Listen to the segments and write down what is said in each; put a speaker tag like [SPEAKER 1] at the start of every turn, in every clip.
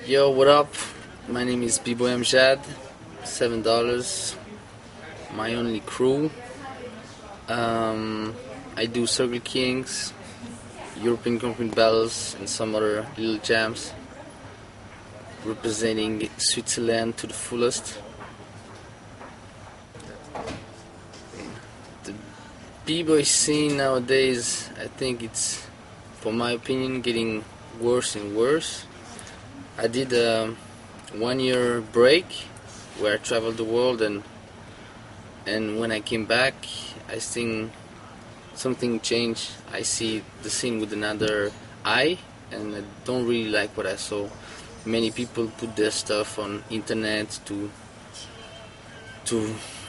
[SPEAKER 1] Yo, what up? My name is bboy Amjad, $7, my only crew. I do Circle Kingz, European Company battles, and some other little jams, representing Switzerland to the fullest. The b-boy scene nowadays, I think it's, for my opinion, getting worse and worse. I did a 1-year break where I traveled the world, and when I came back, I think something changed. I see the scene with another eye, and I don't really like what I saw. Many people put their stuff on internet to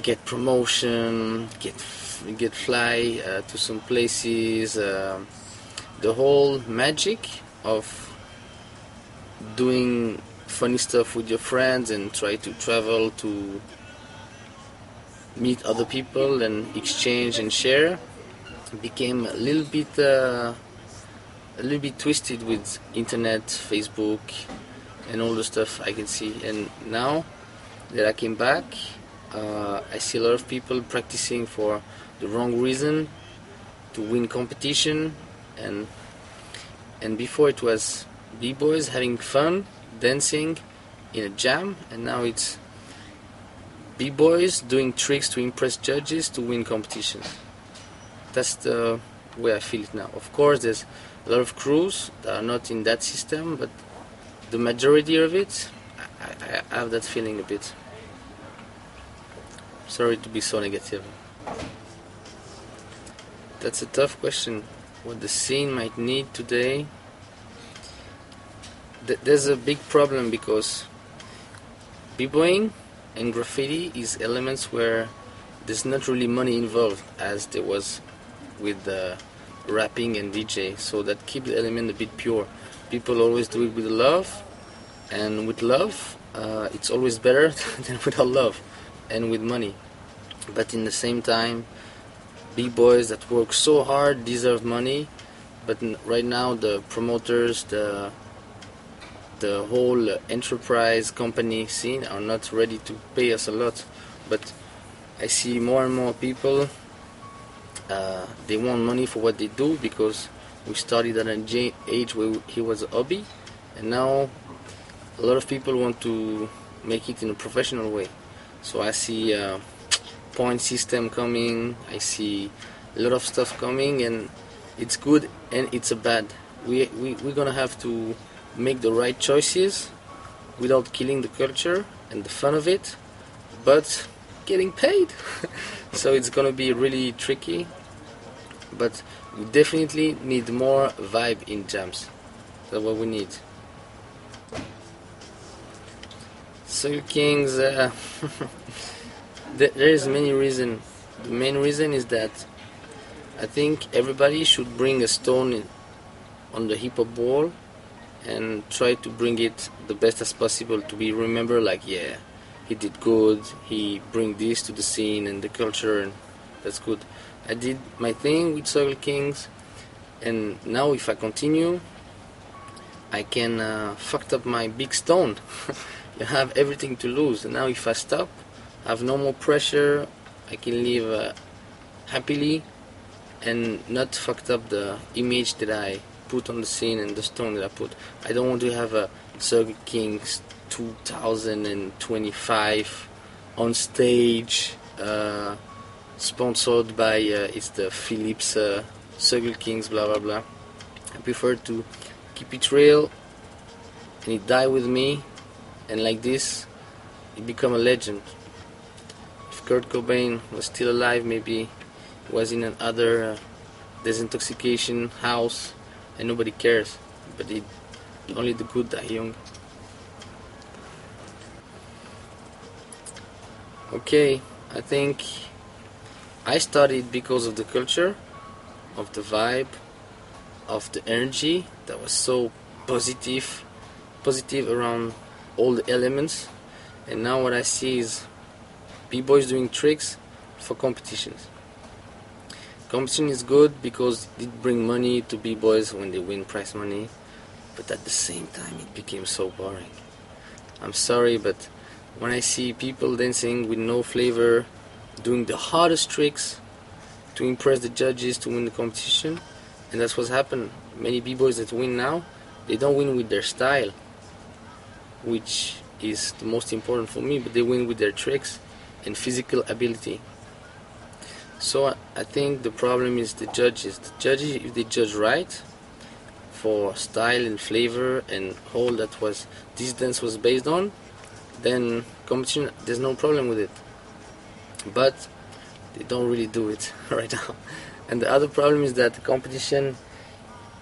[SPEAKER 1] get promotion, get fly to some places. The whole magic of doing funny stuff with your friends and try to travel to meet other people and exchange and share became a little bit twisted with internet, Facebook, and all the stuff I can see. And now that I came back, I see a lot of people practicing for the wrong reason, to win competition, and before it was b-boys having fun, dancing in a jam, and now it's b-boys doing tricks to impress judges to win competitions. That's the way I feel it now. Of course, there's a lot of crews that are not in that system, but the majority of it, I have that feeling a bit. Sorry to be so negative. That's a tough question. What the scene might need today, there's a big problem, because b-boying and graffiti is elements where there's not really money involved as there was with rapping and DJ, so that keeps the element a bit pure. People always do it with love, and with love it's always better than without love and with money. But in the same time, b-boys that work so hard deserve money, but right now the promoters, the whole enterprise company scene are not ready to pay us a lot. But I see more and more people, they want money for what they do, because we started at an age where he was a hobby, and now a lot of people want to make it in a professional way. So I see point system coming, I see a lot of stuff coming, and it's good and it's a bad. We're gonna have to make the right choices without killing the culture and the fun of it, but getting paid. So it's gonna be really tricky, but we definitely need more vibe in jams. That's what we need. Circle Kingz, there is many reasons. The main reason is that I think everybody should bring a stone on the hip hop wall and try to bring it the best as possible, to be remembered like, yeah, he did good, he bring this to the scene and the culture, and that's good. I did my thing with Circle Kingz, and now if I continue, I can fucked up my big stone. You have everything to lose, and now if I stop, I have no more pressure, I can live happily and not fucked up the image that I put on the scene and the stone that I put. I don't want to have a Circle Kingz 2025 on stage, sponsored by it's the Philips Circle Kingz, blah blah blah. I prefer to keep it real, and it die with me, and like this, it become a legend. If Kurt Cobain was still alive, maybe he was in another disintoxication house, and nobody cares, but only the good die young. Okay, I think I started because of the culture, of the vibe, of the energy that was so positive around all the elements, and now what I see is b-boys doing tricks for competitions. Competition is good because it brings money to b-boys when they win prize money, but at the same time it became so boring. I'm sorry, but when I see people dancing with no flavor, doing the hardest tricks to impress the judges to win the competition, and that's what's happened. Many b-boys that win now, they don't win with their style, which is the most important for me, but they win with their tricks and physical ability. So I think the problem is the judges. The judges, if they judge right for style and flavor and all that was this dance was based on, then competition, there's no problem with it. But they don't really do it right now. And the other problem is that the competition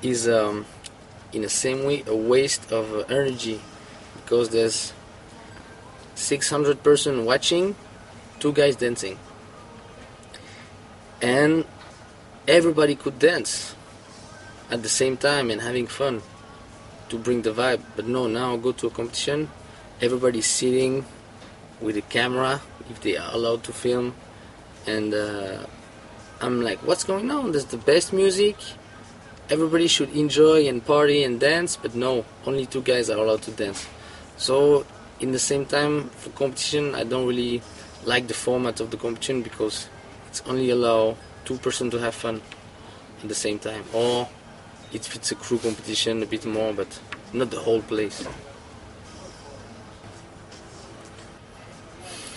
[SPEAKER 1] is in the same way a waste of energy, because there's 600 person watching 2 guys dancing, and everybody could dance at the same time and having fun to bring the vibe. But no, now go to a competition, everybody's sitting with a camera if they are allowed to film, and I'm like, what's going on? There's the best music, everybody should enjoy and party and dance, but no, only 2 guys are allowed to dance. So in the same time, for competition, I don't really like the format of the competition, because it's only allow 2 persons to have fun at the same time, or if it's a crew competition a bit more, but not the whole place.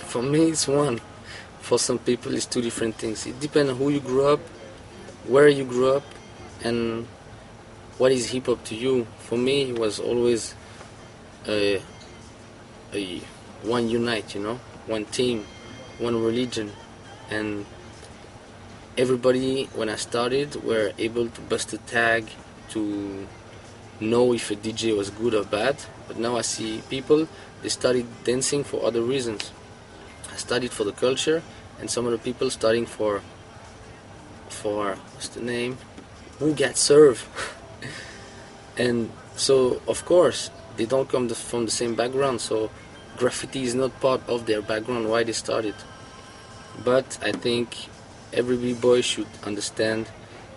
[SPEAKER 1] For me it's one, for some people it's 2 different things. It depends on who you grew up, where you grew up, and what is hip hop to you. For me it was always a one unite, you know, one team, one religion, and everybody when I started were able to bust a tag to know if a DJ was good or bad. But now I see people, they started dancing for other reasons. I studied for the culture, and some of the people studying for what's the name? Who got served? And so of course they don't come from the same background, so graffiti is not part of their background why they started. But I think every b-boy should understand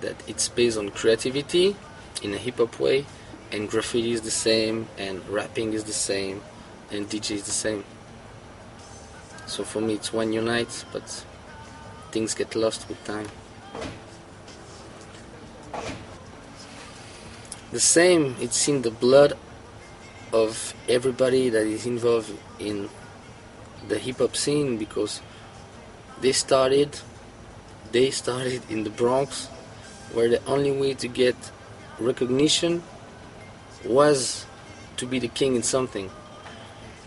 [SPEAKER 1] that it's based on creativity in a hip-hop way, and graffiti is the same, and rapping is the same, and DJ is the same. So for me it's one unite, but things get lost with time. The same, it's in the blood of everybody that is involved in the hip-hop scene, because they started in the Bronx, where the only way to get recognition was to be the king in something,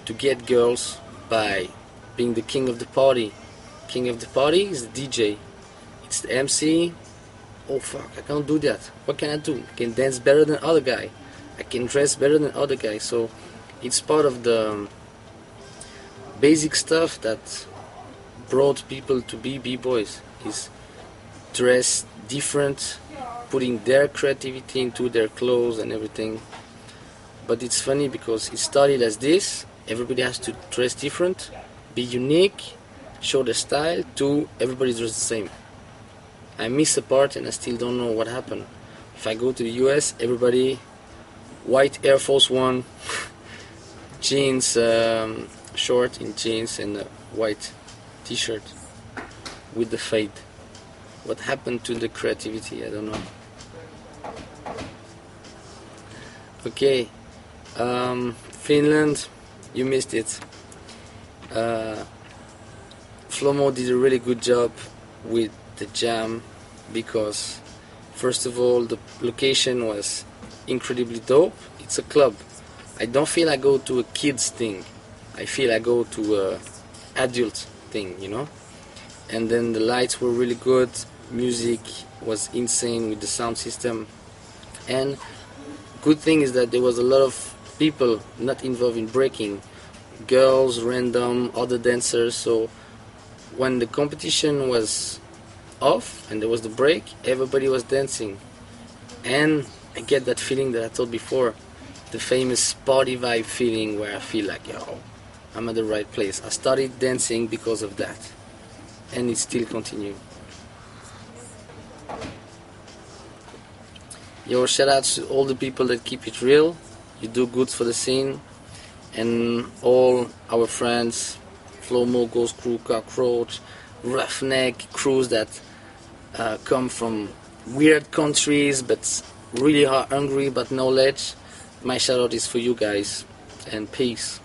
[SPEAKER 1] to get girls by being the king of the party. King of the party is the DJ, it's the MC. Oh fuck, I can't do that. What can I do? I can dance better than other guy, I can dress better than other guys. So it's part of the basic stuff that brought people to be b-boys, is dress different, putting their creativity into their clothes and everything. But it's funny because it started as this, everybody has to dress different, be unique, show the style, to everybody dressed the same. I missed a part and I still don't know what happened. If I go to the US, everybody white Air Force One, jeans, short in jeans and a white t-shirt with the fade. What happened to the creativity? I don't know. Okay, Finland, you missed it. Flomo did a really good job with the jam, because first of all the location was incredibly dope. It's a club. I don't feel I go to a kids thing, I feel I go to a adult thing, you know. And then the lights were really good, music was insane with the sound system, and good thing is that there was a lot of people not involved in breaking, girls, random, other dancers. So when the competition was off and there was the break, everybody was dancing, and I get that feeling that I told before, the famous party vibe feeling, where I feel like, yo, I'm at the right place. I started dancing because of that, and it still continues. Your shout out to all the people that keep it real. You do good for the scene, and all our friends, Flow Moguls crew, Cockroach, Roughneck crews that come from weird countries but really are hungry about knowledge. My shout out is for you guys, and peace.